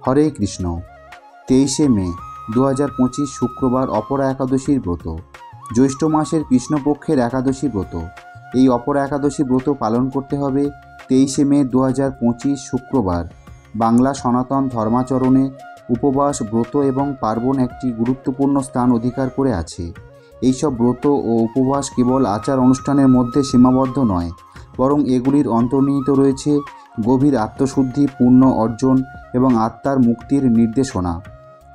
হরে কৃষ্ণ। 23শে মে 2025 শুক্রবার অপরা একাদশীর ব্রত, জ্যৈষ্ঠ মাসের কৃষ্ণপক্ষের একাদশী ব্রত। এই অপরা একাদশী ব্রত পালন করতে হবে 23শে মে 2025 শুক্রবার। বাংলা সনাতন ধর্মাচরণে উপবাস, ব্রত এবং পার্বণ একটি গুরুত্বপূর্ণ স্থান অধিকার করে আছে। এইসব ব্রত ও উপবাস কেবল আচার অনুষ্ঠানের মধ্যে সীমাবদ্ধ নয়, বরং এগুলির অন্তর্নিহিত রয়েছে গভীর আত্মশুদ্ধি, পুণ্য অর্জন এবং আত্মার মুক্তির নির্দেশনা।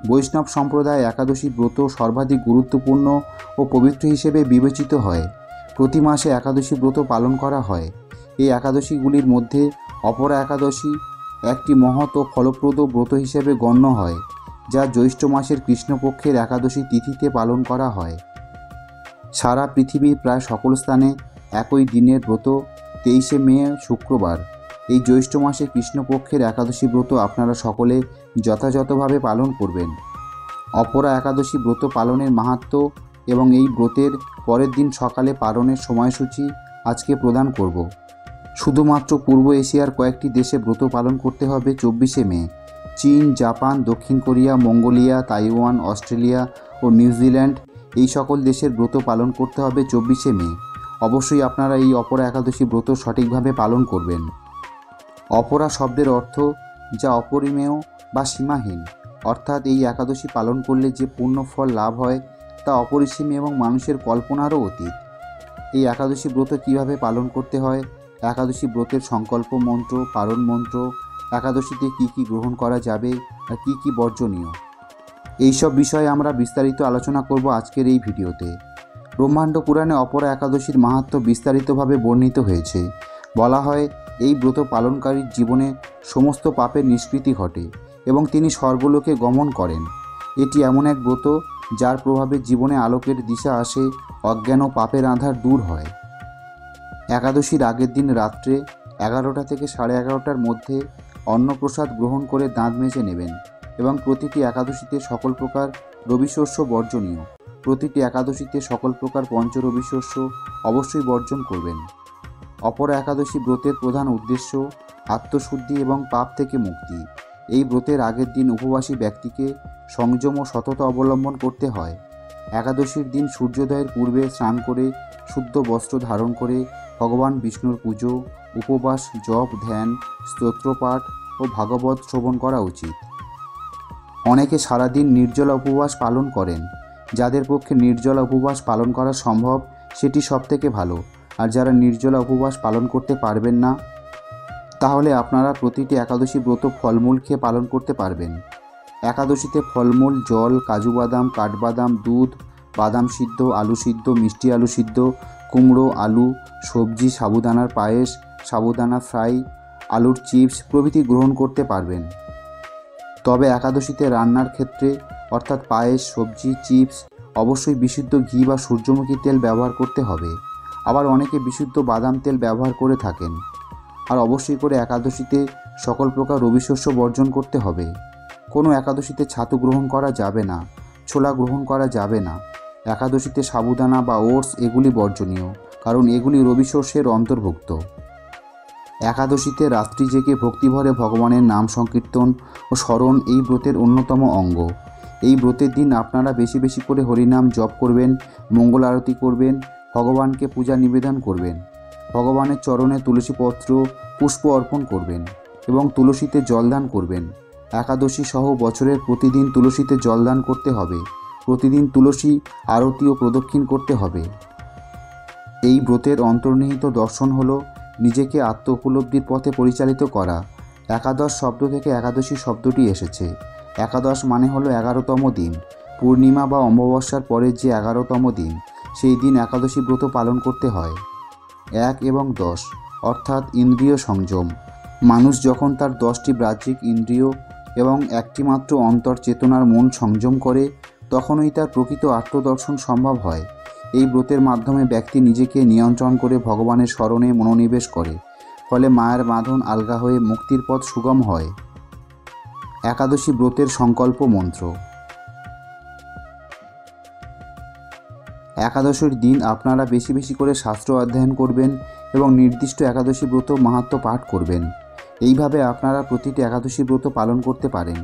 বৈষ্ণব সম্প্রদায় একাদশী ব্রত সর্বাধিক গুরুত্বপূর্ণ ও পবিত্র হিসেবে বিবেচিত হয়। প্রতি মাসে একাদশী ব্রত পালন করা হয়। এই একাদশীগুলির মধ্যে অপরা একাদশী একটি মহৎ ও ফলপ্রদ ব্রত হিসেবে গণ্য হয়, যা জ্যৈষ্ঠ মাসের কৃষ্ণপক্ষের একাদশী তিথিতে পালন করা হয়। সারা পৃথিবীর প্রায় সকল স্থানে একই দিনের ব্রত 23শে মে শুক্রবার। এই জ্যৈষ্ঠ মাসে কৃষ্ণপক্ষের একাদশী ব্রত আপনারা সকলে যথাযথভাবে পালন করবেন। অপরা একাদশী ব্রত পালনের মাহাত্ম্য এবং এই ব্রতের পরের দিন সকালে পালনের সময়সূচি আজকে প্রদান করব। শুধুমাত্র পূর্ব এশিয়ার কয়েকটি দেশে ব্রত পালন করতে হবে 24শে মে। চীন, জাপান, দক্ষিণ কোরিয়া, মঙ্গোলিয়া, তাইওয়ান, অস্ট্রেলিয়া ও নিউজিল্যান্ড, এই সকল দেশের ব্রত পালন করতে হবে 24শে মে। অবশ্যই আপনারা এই অপরা একাদশী ব্রত সঠিকভাবে পালন করবেন। অপরা শব্দের অর্থ যা অপরিমেয় বা সীমাহীন, অর্থাৎ এই একাদশী পালন করলে যে পূর্ণ ফল লাভ হয় তা অপরিসীম এবং মানুষের কল্পনারও অতীত। এই একাদশী ব্রত কিভাবে পালন করতে হয়, একাদশী ব্রতের সংকল্প মন্ত্র, পারণ মন্ত্র, একাদশীতে কি কি গ্রহণ করা যাবে আর কি কি বর্জনীয়, এইসব বিষয়ে আমরা বিস্তারিত আলোচনা করব আজকের এই ভিডিওতে। ব্রহ্মাণ্ড পুরাণে অপরা একাদশীর মাহাত্ম্য বিস্তারিতভাবে বর্ণিত হয়েছে। বলা হয়, এই ব্রত পালনকারীর জীবনে সমস্ত পাপের নিষ্কৃতি ঘটে এবং তিনি স্বর্গলোকে গমন করেন। এটি এমন এক ব্রত যার প্রভাবে জীবনে আলোকের দিশা আসে, অজ্ঞান ও পাপের আঁধার দূর হয়। একাদশীর আগের দিন রাত্রে 11টা থেকে 11:30টার মধ্যে অন্নপ্রসাদ গ্রহণ করে দাঁত মেজে নেবেন এবং প্রতিটি একাদশীতে সকল প্রকার রবিশস্য বর্জনীয়। প্রতিটি একাদশীতে সকল প্রকার পঞ্চরবিশস্য অবশ্যই বর্জন করবেন। অপরা একাদশী ব্রতের প্রধান উদ্দেশ্য আত্মশুদ্ধি এবং পাপ থেকে মুক্তি। এই ব্রতের আগের দিন উপবাসী ব্যক্তিকে সংযম ও সততা অবলম্বন করতে হয়। একাদশীর দিন সূর্যোদয়ের পূর্বে স্নান করে শুদ্ধ বস্ত্র ধারণ করে ভগবান বিষ্ণুর পুজো, উপবাস, জপ, ধ্যান, স্তোত্রপাঠ ও ভাগবত শ্রবণ করা উচিত। অনেকে সারাদিন নির্জলা উপবাস পালন করেন। যাদের পক্ষে নির্জলা উপবাস পালন করা সম্ভব সেটি সবথেকে ভালো। আর যারা নির্জলা উপবাস পালন করতে পারবেন না, তাহলে আপনারা প্রতিটি একাদশী ব্রত ফলমূল খেয়ে পালন করতে পারবেন। একাদশীতে ফলমূল, জল, কাজু বাদাম, কাঠবাদাম, দুধ, বাদাম সিদ্ধ, আলু সিদ্ধ, মিষ্টি আলু সিদ্ধ, কুমড়ো, আলু, সবজি, সাবুদানার পায়েস, সাবুদানা ফ্রাই, আলুর চিপস প্রভৃতি গ্রহণ করতে পারবেন। তবে একাদশীতে রান্নার ক্ষেত্রে অর্থাৎ পায়েস, সবজি, চিপস অবশ্যই বিশুদ্ধ ঘি বা সূর্যমুখী তেল ব্যবহার করতে হবে। আবার অনেকে বিশুদ্ধ বাদাম তেল ব্যবহার করে থাকেন। আর অবশ্যই করে একাদশীতে সকল প্রকার রবিশস্য বর্জন করতে হবে। কোনো একাদশীতে ছাতু গ্রহণ করা যাবে না, ছোলা গ্রহণ করা যাবে না। একাদশীতে সাবুদানা বা ওটস এগুলি বর্জনীয়, কারণ এগুলি রবিশস্যের অন্তর্ভুক্ত। একাদশীতে রাত্রি জেগে ভক্তিভরে ভগবানের নাম সংকীর্তন ও স্মরণ এই ব্রতের অন্যতম অঙ্গ। এই ব্রতের দিন আপনারা বেশি বেশি করে হরিনাম জপ করবেন, মঙ্গল আরতি করবেন, ভগবানকে পূজা নিবেদন করবেন, ভগবানের চরণে তুলসীপত্র, পুষ্প অর্পণ করবেন এবং তুলসীতে জলদান করবেন। একাদশী সহ বছরের প্রতিদিন তুলসীতে জলদান করতে হবে। প্রতিদিন তুলসী আরতি ও প্রদক্ষিণ করতে হবে। এই ব্রতের অন্তর্নিহিত দর্শন হল নিজেকে আত্ম উপলব্ধির পথে পরিচালিত করা। একাদশ শব্দ থেকে একাদশী শব্দটি এসেছে। একাদশ মানে হলো 11তম দিন। পূর্ণিমা বা অমাবস্যার পরের যে 11তম দিন, সেই দিন একাদশী ব্রত পালন করতে হয়। 1 এবং 10 অর্থাৎ ইন্দ্রিয় সংযম। মানুষ যখন তার 10টি বাহ্যিক ইন্দ্রিয় এবং একটি মাত্র অন্তর চেতনার মন সংযম করে, তখনই তার প্রকৃত আত্মদর্শন সম্ভব হয়। এই ব্রতের মাধ্যমে ব্যক্তি নিজেকে নিয়ন্ত্রণ করে ভগবানের স্মরণে মনোনিবেশ করে। ফলে মায়ের বাঁধন আলগা হয়ে মুক্তির পথ সুগম হয়। একাদশী ব্রতের সংকল্প মন্ত্র। একাদশীর দিন আপনারা বেশি বেশি করে শাস্ত্র অধ্যয়ন করবেন এবং নির্দিষ্ট একাদশী ব্রত মাহাত্ম্য পাঠ করবেন। এইভাবে আপনারা প্রতিটি একাদশী ব্রত পালন করতে পারেন।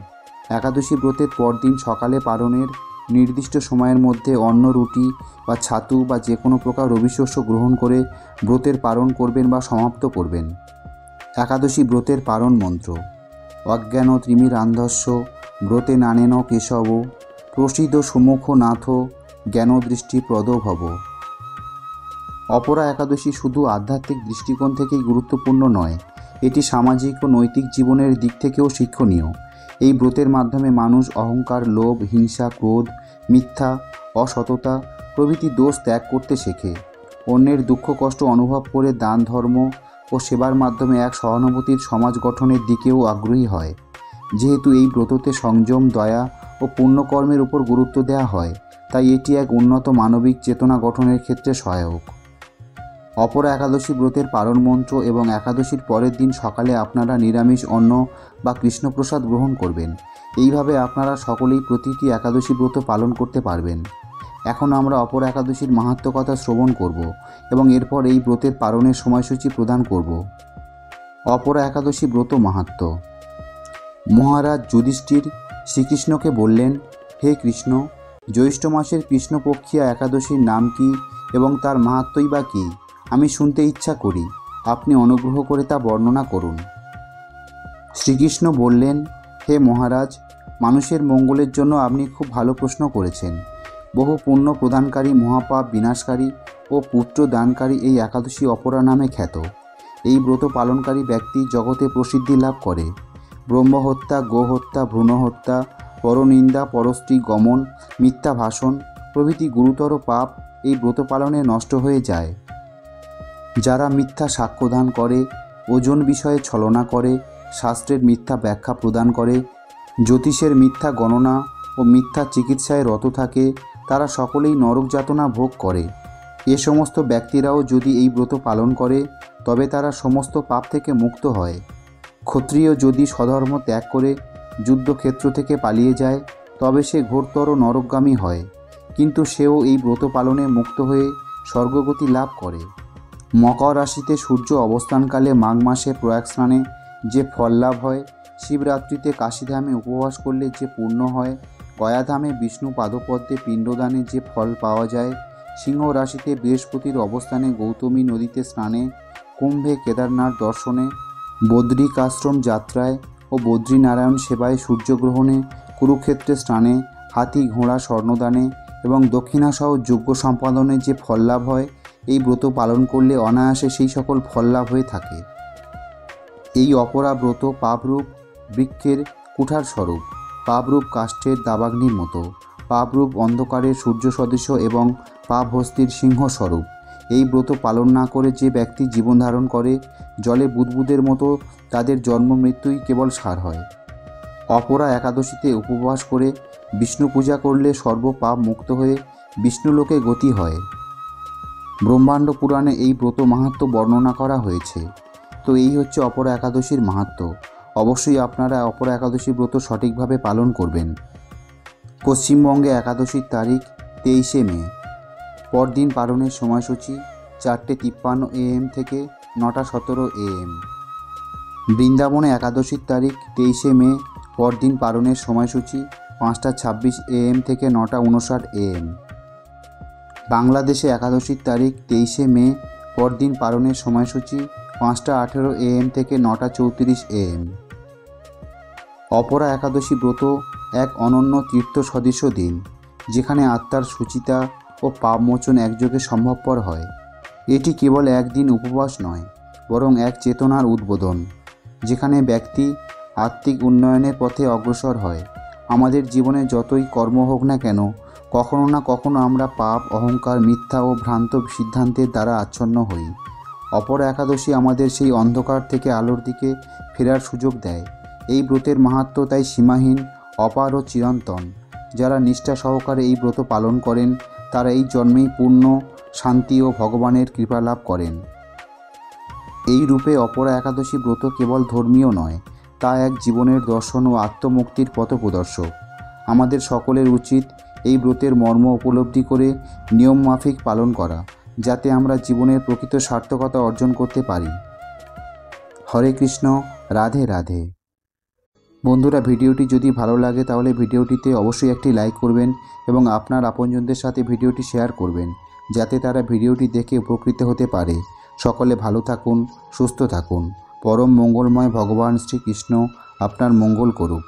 একাদশী ব্রতের পরদিন সকালে পালনের নির্দিষ্ট সময়ের মধ্যে অন্ন, রুটি বা ছাতু বা যে কোনো প্রকার রবিশস্য গ্রহণ করে ব্রতের পালন করবেন বা সমাপ্ত করবেন। একাদশী ব্রতের পালন মন্ত্র: অজ্ঞান ত্রিমিরান্ধস্য ব্রতে নানেন কেশব প্রসিদ সুমুখ নাথ জ্ঞানদৃষ্টি প্রদ ভব। অপরা একাদশী শুধু আধ্যাত্মিক দৃষ্টিকোণ থেকেই গুরুত্বপূর্ণ নয়, এটি সামাজিক ও নৈতিক জীবনের দিক থেকেও শিক্ষণীয়। এই ব্রতের মাধ্যমে মানুষ অহংকার, লোভ, হিংসা, ক্রোধ, মিথ্যা, অসততা প্রভৃতি দোষ ত্যাগ করতে শেখে। অন্যের দুঃখ কষ্ট অনুভব করে দান, ধর্ম ও সেবার মাধ্যমে এক সহানুভূতির সমাজ গঠনের দিকেও আগ্রহী হয়। যেহেতু এই ব্রততে সংযম, দয়া ও পুণ্যকর্মের উপর গুরুত্ব দেওয়া হয়, তাই এটি এক উন্নত মানবিক চেতনা গঠনের ক্ষেত্রে সহায়ক। অপরা একাদশী ব্রতের পালন মন্ত্র: এবং একাদশীর পরের দিন সকালে আপনারা নিরামিষ অন্ন বা কৃষ্ণপ্রসাদ গ্রহণ করবেন। এইভাবে আপনারা সকলেই প্রতিটি একাদশী ব্রত পালন করতে পারবেন। এখন আমরা অপরা একাদশীর মাহাত্ম্য কথা শ্রবণ করব এবং এরপর এই ব্রতের পালনের সময়সূচি প্রদান করব। অপরা একাদশী ব্রত মাহাত্ম্য: মহারাজ যুধিষ্ঠির শ্রীকৃষ্ণকে বললেন, হে কৃষ্ণ, জ্যৈষ্ঠ মাসের কৃষ্ণপক্ষিয়া একাদশীর নাম কি এবং তার মাহাত্ম্যই বা কী? আমি শুনতে ইচ্ছা করি, আপনি অনুগ্রহ করে তা বর্ণনা করুন। শ্রীকৃষ্ণ বললেন, হে মহারাজ, মানুষের মঙ্গলের জন্য আপনি খুব ভালো প্রশ্ন করেছেন। বহু পুণ্য প্রদানকারী, মহাপাপ বিনাশকারী ও পুত্র দানকারী এই একাদশী অপরা নামে খ্যাত। এই ব্রত পালনকারী ব্যক্তি জগতে প্রসিদ্ধি লাভ করে। ব্রহ্মহত্যা, গোহত্যা, ভ্রূণহত্যা, পরনিন্দা, পরস্ত্রী গমন, মিথ্যা ভাষণ প্রভৃতি গুরুতর পাপ এই ব্রত পালনে নষ্ট হয়ে যায়। যারা মিথ্যা সাক্ষ্যদান করে, ওজন বিষয়ে ছলনা করে, শাস্ত্রের মিথ্যা ব্যাখ্যা প্রদান করে, জ্যোতিষের মিথ্যা গণনা ও মিথ্যা চিকিৎসায় রত থাকে, তারা সকলেই নরক যাতনা ভোগ করে। এ সমস্ত ব্যক্তিরাও যদি এই ব্রত পালন করে, তবে তারা সমস্ত পাপ থেকে মুক্ত হয়। ক্ষত্রিয় যদি স্বধর্ম ত্যাগ করে যুদ্ধক্ষেত্র থেকে পালিয়ে যায়, তবে সে ঘোরতর নরকগামী হয়, কিন্তু সেও এই ব্রত পালনে মুক্ত হয়ে স্বর্গগতি লাভ করে। মকর রাশিতে সূর্য অবস্থানকালে মাঘ মাসে প্রয়াগ স্নানে যে ফল লাভ হয়, শিবরাত্রিতে কাশীধামে উপবাস করলে যে পুণ্য হয়, গয়াধামে বিষ্ণু পাদপদ্মে পিণ্ডদানে যে ফল পাওয়া যায়, সিংহ রাশিতে বৃহস্পতির অবস্থানে গৌতমী নদীতে স্নানে, কুম্ভে কেদারনাথ দর্শনে, বদ্রিকাশ্রম যাত্রায় ও বদ্রীনারায়ণ সেবায়, সূর্যগ্রহণে, কুরুক্ষেত্রে স্নানে, হাতি ঘোড়া স্বর্ণদানে এবং দক্ষিণাসহ যজ্ঞ সম্পাদনে যে ফল লাভ হয়, এই ব্রত পালন করলে অনায়াসে সেই সকল ফল লাভ হয়ে থাকে। এই অপরা ব্রত পাপরূপ বৃক্ষের কুঠার স্বরূপ, পাপরূপ কাষ্ঠের দাবাগ্নির মতো, পাপরূপ অন্ধকারের সূর্য সদৃশ এবং পাপহস্তির সিংহ স্বরূপ। এই ব্রত পালন না করে যে ব্যক্তি জীবন ধারণ করে, জলে বুদবুদের মতো তাদের জন্ম মৃত্যুই কেবল সার হয়। অপরা একাদশীতে উপবাস করে বিষ্ণু পূজা করলে সর্বপাপ মুক্ত হয়ে বিষ্ণুলোকে গতি হয়। ব্রহ্মাণ্ড পুরাণে এই ব্রত মাহাত্ম্য বর্ণনা করা হয়েছে। তো এই হচ্ছে অপরা একাদশীর মাহাত্ম্য। অবশ্যই আপনারা অপরা একাদশী ব্রত সঠিকভাবে পালন করবেন। পশ্চিমবঙ্গে একাদশীর তারিখ 23শে মে। পরদিন পালনের সময়সূচি 4:53 AM থেকে 9:17 AM। বৃন্দাবনে একাদশীর তারিখ 23শে মে। পরদিন পালনের সময়সূচি 5:26 AM থেকে 9:59 AM। বাংলাদেশে একাদশীর তারিখ 23শে মে। পরদিন পালনের সময়সূচি 5:18 AM থেকে 9:34 AM। অপরা একাদশী ব্রত এক অনন্য তীর্থ সদৃশ দিন, যেখানে আত্মার সুচিতা ও পাপমোচন একযোগে সম্ভবপর হয়। এটি কেবল একদিন উপবাস নয়, বরং এক চেতনার উদ্বোধন, যেখানে ব্যক্তি আত্মিক উন্নয়নের পথে অগ্রসর হয়। আমাদের জীবনে যতই কর্ম হোক না কেন, কখনো না কখনো আমরা পাপ, অহংকার, মিথ্যা ও ভ্রান্ত সিদ্ধান্তের দ্বারা আচ্ছন্ন হই। অপরা একাদশী আমাদের সেই অন্ধকার থেকে আলোর দিকে ফেরার সুযোগ দেয়। এই ব্রতের মাহাত্ম্য তাই সীমাহীন, অপার ও চিরন্তন। যারা নিষ্ঠা সহকারে এই ব্রত পালন করেন, তারা এই জন্মেই পূর্ণ শান্তি ও ভগবানের কৃপা লাভ করেন। এই রূপে অপরা একাদশী ব্রত কেবল ধর্মীয় নয়, তা এক জীবনের দর্শন ও আত্মমুক্তির পথপ্রদর্শক। আমাদের সকলের উচিত এই ব্রতের মর্ম উপলব্ধি করে নিয়মমাফিক পালন করা, যাতে আমরা জীবনের প্রকৃত সার্থকতা অর্জন করতে পারি। হরে কৃষ্ণ, রাধে রাধে। বন্ধুরা, ভিডিওটি যদি ভালো লাগে তাহলে ভিডিওটিতে অবশ্যই একটি লাইক করবেন এবং আপনার আপনজনদের সাথে ভিডিওটি শেয়ার করবেন, যাতে তারা ভিডিওটি দেখে উপকৃত হতে পারে। সকলে ভালো থাকুন, সুস্থ থাকুন। পরম মঙ্গলময় ভগবান শ্রীকৃষ্ণ আপনার মঙ্গল করুক।